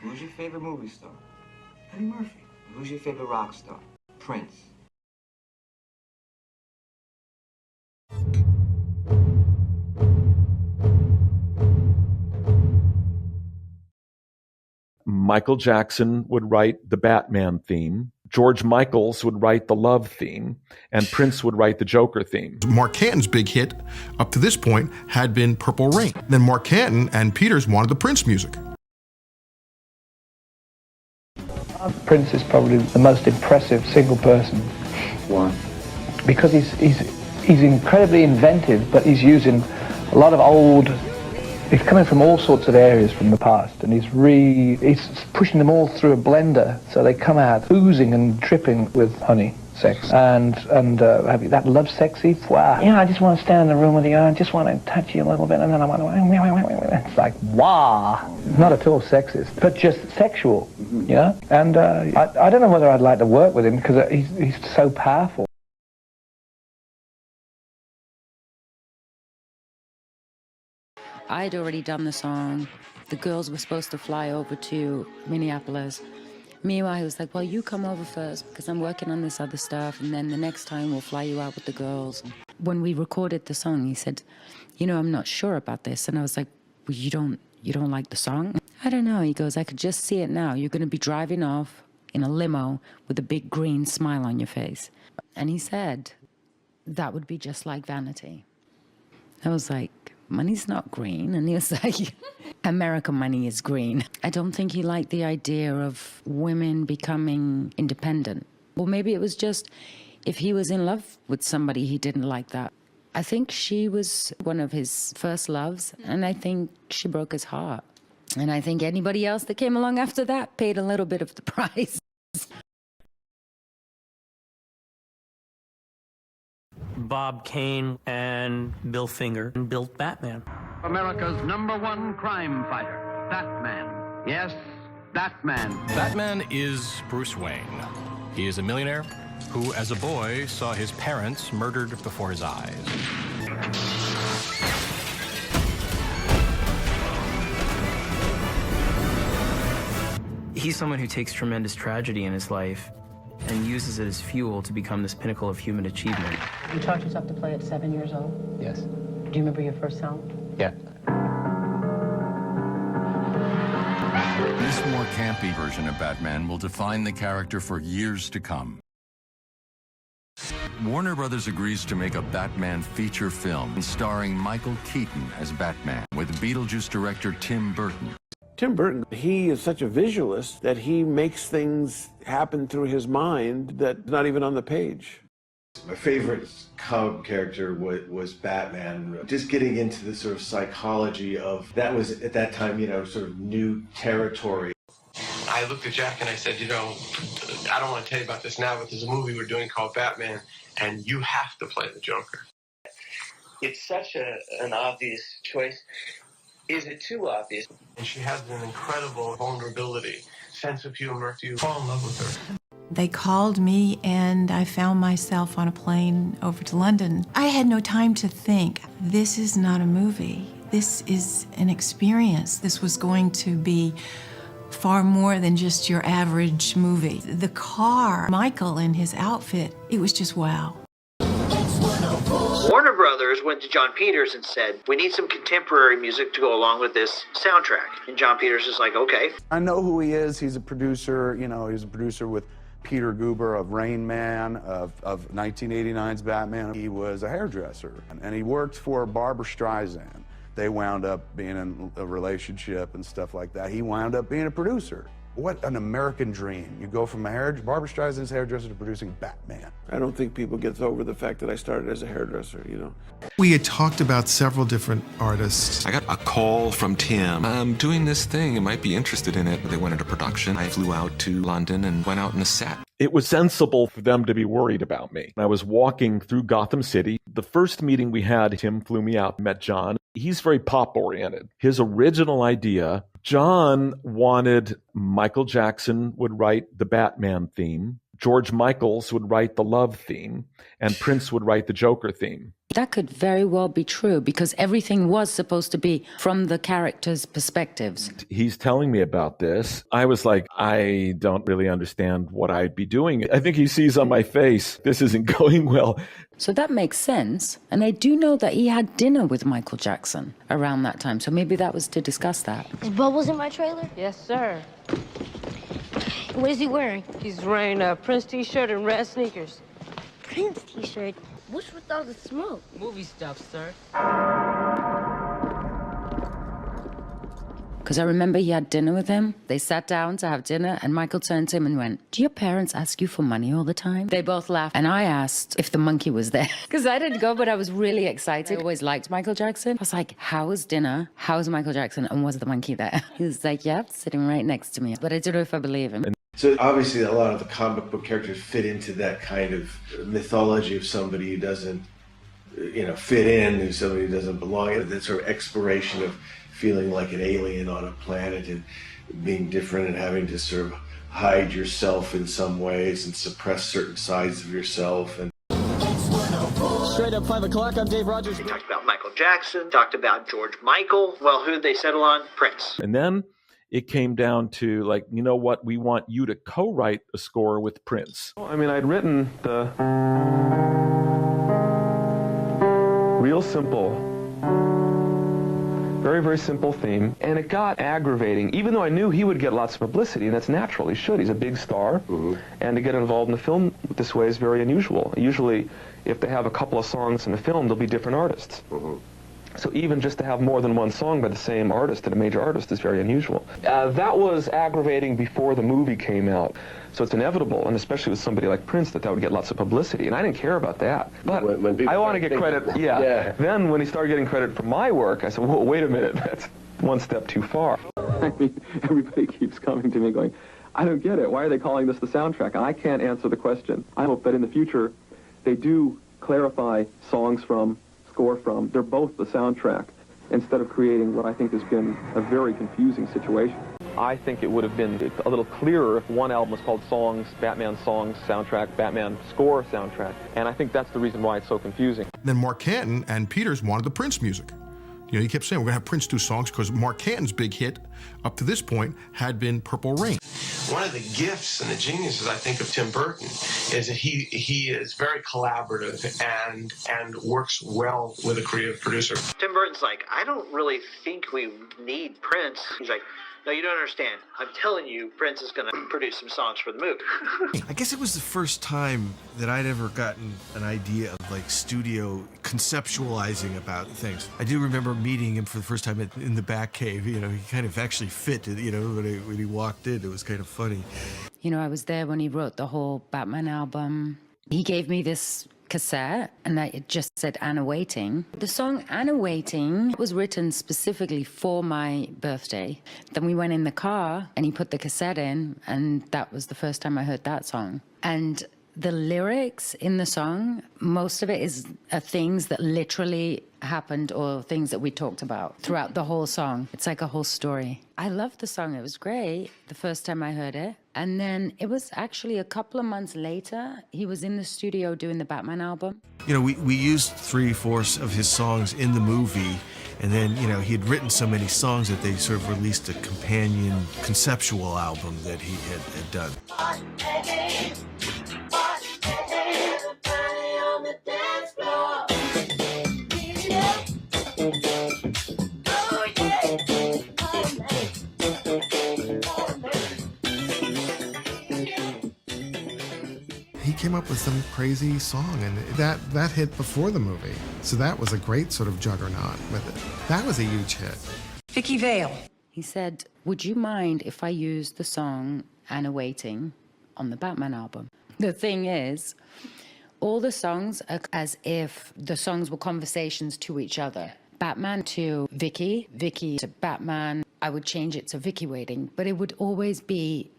Who's your favorite movie star? Eddie Murphy. Who's your favorite rock star? Prince. Michael Jackson would write the Batman theme. George Michaels would write the Love theme, and Prince would write the Joker theme. Mark Canton's big hit up to this point had been Purple Rain. Then Mark Canton and Peters wanted the Prince music. Prince is probably the most impressive single person. Why? Because he's incredibly inventive, but he's using a lot of old. He's coming from all sorts of areas from the past, and he's pushing them all through a blender, so they come out oozing and dripping with honey, sex, and having that love sexy. Wow. You know, I just want to stand in the room with you, I just want to touch you a little bit, and then I want to. It's like wow. Not at all sexist, but just sexual, you know. And I don't know whether I'd like to work with him because he's so powerful. I'd already done the song. The girls were supposed to fly over to Minneapolis. Meanwhile, he was like, well, you come over first because I'm working on this other stuff, and then the next time we'll fly you out with the girls. When we recorded the song, he said, you know, I'm not sure about this. And I was like, well, you don't like the song? I don't know. He goes, I could just see it now. You're going to be driving off in a limo with a big green smile on your face. And he said, that would be just like vanity. I was like, money's not green. And he was like, American money is green. I don't think he liked the idea of women becoming independent. Well, maybe it was just if he was in love with somebody, he didn't like that. I think she was one of his first loves, and I think she broke his heart. And I think anybody else that came along after that paid a little bit of the price. Bob Kane and Bill Finger built Batman. America's #1 crime fighter, Batman. Yes, Batman. Batman is Bruce Wayne. He is a millionaire who, as a boy, saw his parents murdered before his eyes. He's someone who takes tremendous tragedy in his life and uses it as fuel to become this pinnacle of human achievement. You taught yourself to play at 7 years old? Yes. Do you remember your first sound? Yeah. This more campy version of Batman will define the character for years to come. Warner Brothers agrees to make a Batman feature film starring Michael Keaton as Batman with Beetlejuice director Tim Burton. Tim Burton, he is such a visualist that he makes things happen through his mind that's not even on the page. My favorite comic character was Batman. Just getting into the sort of psychology of, that was at that time, you know, sort of new territory. I looked at Jack and I said, you know, I don't want to tell you about this now, but there's a movie we're doing called Batman, and you have to play the Joker. It's such an obvious choice. Is it too obvious? And she has an incredible vulnerability, sense of humor. You fall in love with her. They called me and I found myself on a plane over to London. I had no time to think. This is not a movie. This is an experience. This was going to be far more than just your average movie. The car, Michael and his outfit, it was just wow. Warner Brothers went to John Peters and said, we need some contemporary music to go along with this soundtrack. And John Peters is like, okay. I know who he is. He's a producer, you know, he's a producer with Peter Guber of Rain Man, of 1989's Batman. He was a hairdresser, and he worked for Barbra Streisand. They wound up being in a relationship and stuff like that. He wound up being a producer. What an American dream. You go from Barbra Streisand's hairdresser to producing Batman. I don't think people get over the fact that I started as a hairdresser, you know. We had talked about several different artists. I got a call from Tim. I'm doing this thing. You might be interested in it. They went into production. I flew out to London and went out on a set. It was sensible for them to be worried about me. I was walking through Gotham City. The first meeting we had, Tim flew me out, met John. He's very pop-oriented. His original idea, John wanted Michael Jackson would write the Batman theme. George Michaels would write the love theme, and Prince would write the Joker theme. That could very well be true because everything was supposed to be from the characters' perspectives. He's telling me about this. I was like, I don't really understand what I'd be doing. I think he sees on my face, this isn't going well. So that makes sense. And I do know that he had dinner with Michael Jackson around that time. So maybe that was to discuss that. Is Bubbles in my trailer? Yes, sir. What is he wearing? He's wearing a Prince t-shirt and red sneakers. Prince t-shirt? What's with all the smoke? Movie stuff, sir. Because I remember he had dinner with him. They sat down to have dinner, and Michael turned to him and went, "Do your parents ask you for money all the time?" They both laughed, and I asked if the monkey was there. Because I didn't go, but I was really excited. I always liked Michael Jackson. I was like, how was dinner? How was Michael Jackson? And was the monkey there? He was like, yep, sitting right next to me. But I don't know if I believe him. So obviously a lot of the comic book characters fit into that kind of mythology of somebody who doesn't, fit in, who's somebody who doesn't belong. That sort of exploration of feeling like an alien on a planet and being different and having to sort of hide yourself in some ways and suppress certain sides of yourself. And Straight up 5 o'clock, I'm Dave Rogers. They talked about Michael Jackson, talked about George Michael. Well, who'd they settle on? Prince. And then it came down to like, you know what, we want you to co-write a score with Prince. I mean, I'd written the real simple, very, very simple theme, and it got aggravating, even though I knew he would get lots of publicity, and that's natural, he should, he's a big star, and to get involved in the film this way is very unusual. Usually, if they have a couple of songs in a film, there'll be different artists. So even just to have more than one song by the same artist and a major artist is very unusual. That was aggravating before the movie came out. So it's inevitable, and especially with somebody like Prince, that would get lots of publicity. And I didn't care about that. But I want to get credit, yeah. Then when he started getting credit for my work, I said, whoa, wait a minute, that's one step too far. I mean, everybody keeps coming to me going, I don't get it. Why are they calling this the soundtrack? And I can't answer the question. I hope that in the future, they do clarify songs from, score from. They're both the soundtrack, instead of creating what I think has been a very confusing situation. I think it would have been a little clearer if one album was called Songs, Batman Songs Soundtrack, Batman Score Soundtrack, and I think that's the reason why it's so confusing. Then Mark Canton and Peters wanted the Prince music. He kept saying, we're going to have Prince do songs, because Mark Canton's big hit up to this point had been Purple Rain. One of the gifts and the geniuses, I think, of Tim Burton is that he is very collaborative and works well with a creative producer. Tim Burton's like, I don't really think we need Prince. He's like, no, you don't understand. I'm telling you, Prince is going to produce some songs for the movie. I guess it was the first time that I'd ever gotten an idea of like studio conceptualizing about things. I do remember meeting him for the first time in the back cave. He kind of actually fit, when he walked in. It was kind of funny. I was there when he wrote the whole Batman album. He gave me this cassette, and it just said Anna Waiting. The song Anna Waiting was written specifically for my birthday. Then we went in the car, and he put the cassette in, and that was the first time I heard that song. And the lyrics in the song, most of it are things that literally happened or things that we talked about throughout the whole song. It's like a whole story. I loved the song. It was great the first time I heard it. And then it was actually a couple of months later, he was in the studio doing the Batman album. We used 3/4 of his songs in the movie, and then, he had written so many songs that they sort of released a companion conceptual album that he had done. He came up with some crazy song, and that hit before the movie. So that was a great sort of juggernaut with it. That was a huge hit. Vicky Vale. He said, would you mind if I used the song Anna Waiting on the Batman album? The thing is, all the songs are as if the songs were conversations to each other. Batman to Vicky, Vicky to Batman. I would change it to Vicky Waiting, but it would always be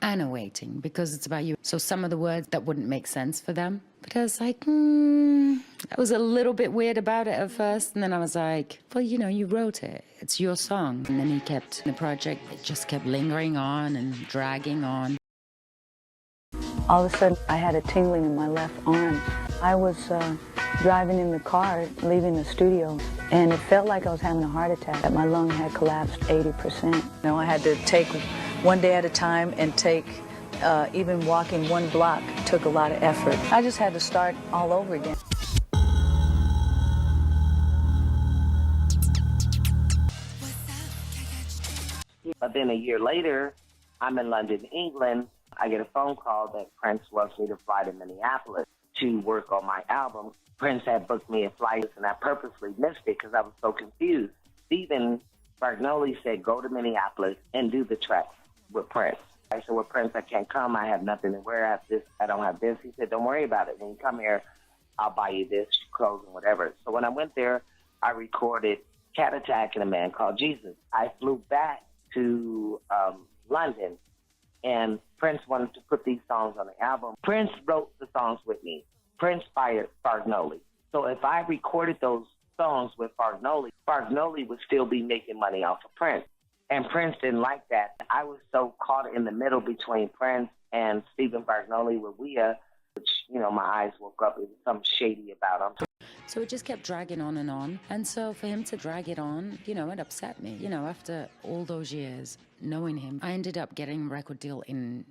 Anna Waiting because it's about you. So some of the words that wouldn't make sense for them. But I was like, I was a little bit weird about it at first. And then I was like, well, you wrote it. It's your song. And then he kept, the project, it just kept lingering on and dragging on. All of a sudden, I had a tingling in my left arm. I was driving in the car, leaving the studio, and it felt like I was having a heart attack. My lung had collapsed 80%. You know, I had to take one day at a time and take, even walking one block took a lot of effort. I just had to start all over again. But then a year later, I'm in London, England. I get a phone call that Prince wants me to fly to Minneapolis to work on my album. Prince had booked me a flight, and I purposely missed it because I was so confused. Stephen Bargnoli said, go to Minneapolis and do the track with Prince. I said, well, Prince, I can't come. I have nothing to wear. I have this. I don't have this. He said, don't worry about it. When you come here, I'll buy you this, clothes, and whatever. So when I went there, I recorded Cat Attack and A Man Called Jesus. I flew back to London, and Prince wanted to put these songs on the album. Prince wrote the songs with me. Prince fired Bargnoli. So if I recorded those songs with Bargnoli, Bargnoli would still be making money off of Prince. And Prince didn't like that. I was so caught in the middle between Prince and Stephen Bargnoli with Wea, which, you know, my eyes woke up. There was something shady about him. So it just kept dragging on and on. And so for him to drag it on, you know, it upset me. You know, after all those years knowing him, I ended up getting a record deal in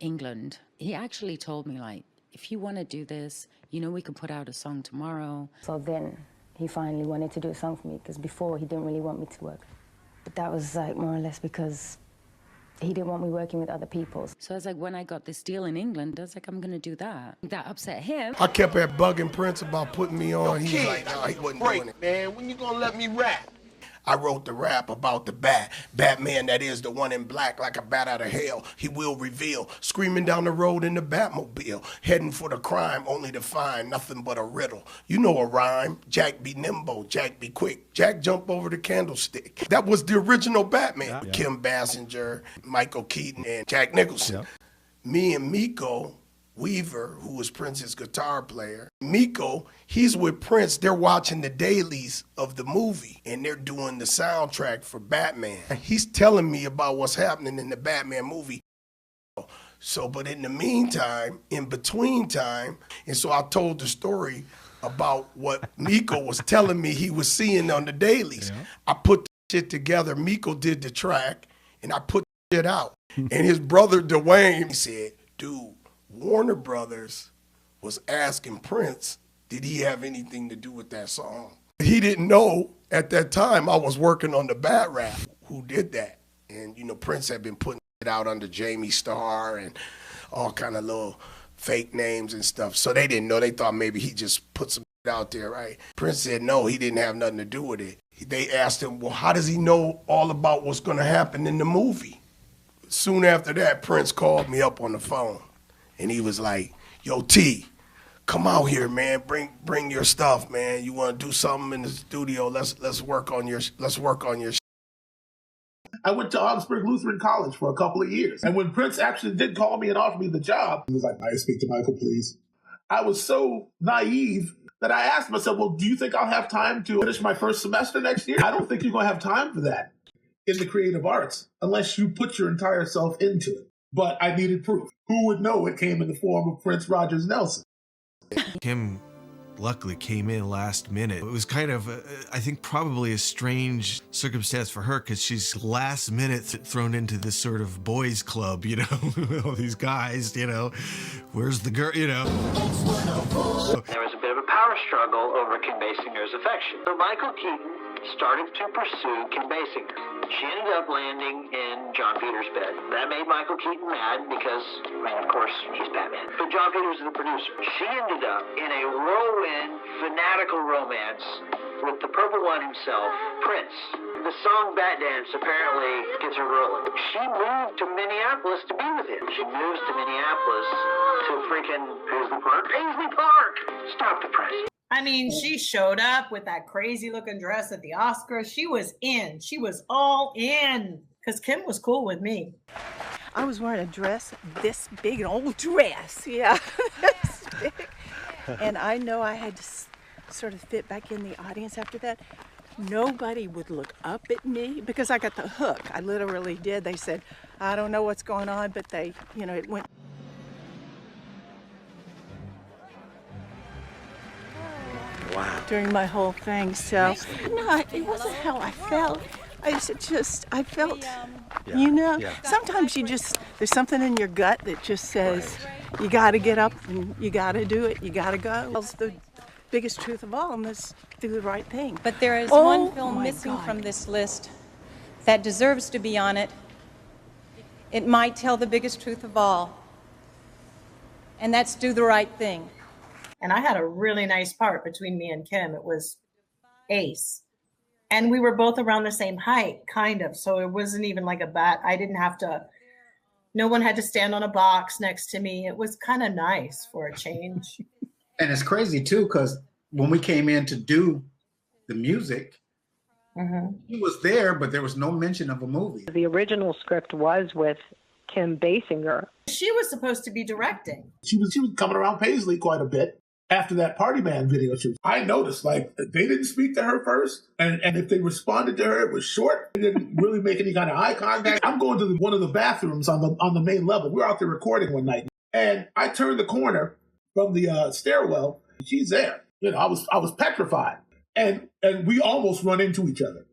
England. He actually told me, like, if you want to do this, you know, we could put out a song tomorrow. So then he finally wanted to do a song for me, because before he didn't really want me to work. But that was like more or less because he didn't want me working with other people. So I was like, when I got this deal in England, I was like, I'm going to do that. That upset him. I kept at bugging Prince about putting me on. He was like, no, he wasn't doing it. Man, when you gonna let me rap? I wrote the rap about the Batman that is the one in black like a bat out of hell. He will reveal, screaming down the road in the Batmobile, heading for the crime only to find nothing but a riddle. You know a rhyme, Jack be nimble, Jack be quick, Jack jump over the candlestick. That was the original Batman. Yeah. Kim Basinger, Michael Keaton, and Jack Nicholson. Yeah. Me and Miko Weaver, who was Prince's guitar player. Miko, he's with Prince. They're watching the dailies of the movie, and they're doing the soundtrack for Batman. He's telling me about what's happening in the Batman movie. So, but in the meantime, in between time, and so I told the story about what Miko was telling me he was seeing on the dailies. Yeah. I put the shit together. Miko did the track, and I put the shit out. And his brother, Dwayne, said, dude, Warner Brothers was asking Prince, did he have anything to do with that song? He didn't know at that time I was working on the Bat Rap. Who did that? And, you know, Prince had been putting it out under Jamie Starr and all kind of little fake names and stuff. So they didn't know. They thought maybe he just put some out there, right? Prince said no, he didn't have nothing to do with it. They asked him, well, how does he know all about what's going to happen in the movie? Soon after that, Prince called me up on the phone. And he was like, yo, T, come out here, man. Bring your stuff, man. You want to do something in the studio? Let's work on your shit. I went to Augsburg Lutheran College for a couple of years. And when Prince actually did call me and offer me the job, he was like, may I speak to Michael, please? I was so naive that I asked myself, well, do you think I'll have time to finish my first semester next year? I don't think you're going to have time for that in the creative arts unless you put your entire self into it. But I needed proof. Who would know it came in the form of Prince Rogers Nelson? Kim luckily came in last minute. It was kind of, I think, probably a strange circumstance for her because she's last minute thrown into this sort of boys club, you know, all these guys, you know, where's the girl, you know. There was a bit of a power struggle over Kim Basinger's affection. So Michael Keaton started to pursue Kim Basinger. She ended up landing in John Peters' bed. That made Michael Keaton mad because, man, of course, he's Batman. But John Peters is the producer. She ended up in a whirlwind, fanatical romance with the Purple One himself, Prince. The song Bat Dance apparently gets her rolling. She moved to Minneapolis to be with him. She moves to Minneapolis to freaking Paisley Park. Paisley Park! Stop the press. I mean, she showed up with that crazy looking dress at the Oscars. She was in. She was all in. Because Kim was cool with me. I was wearing a dress this big, an old dress. Yeah, this big. And I know I had to sort of fit back in the audience after that. Nobody would look up at me because I got the hook. I literally did. They said, I don't know what's going on, but they, you know, it went. during my whole thing. So, no, it wasn't how I felt. I felt, sometimes there's something in your gut that just says, you got to get up and you got to do it, you got to go. That's the biggest truth of all, and that's do the right thing. But there is one film missing from this list that deserves to be on it. It might tell the biggest truth of all, and that's Do the Right Thing. And I had a really nice part between me and Kim. It was ace. And we were both around the same height, kind of. So it wasn't even like a bat. I didn't have to, no one had to stand on a box next to me. It was kind of nice for a change. And it's crazy too, because when we came in to do the music, he was there, but there was no mention of a movie. The original script was with Kim Basinger. She was supposed to be directing. She was coming around Paisley quite a bit after that Party Man video shoot. I noticed, like, they didn't speak to her first, and if they responded to her, it was short. They didn't really make any kind of eye contact. I'm going to one of the bathrooms on the main level. We were out there recording one night, and I turned the corner from the stairwell. She's there. You know, I was petrified, and we almost run into each other.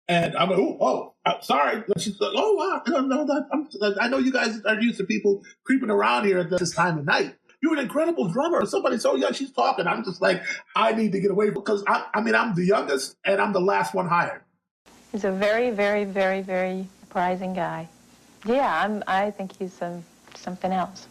And I'm like, sorry. And she's like, oh, wow. No, I know you guys are used to people creeping around here at this time of night. You're an incredible drummer. Somebody so young, she's talking. I'm just like, I need to get away because I'm the youngest and I'm the last one hired. He's a very, very, very, very surprising guy. Yeah, I think he's something else.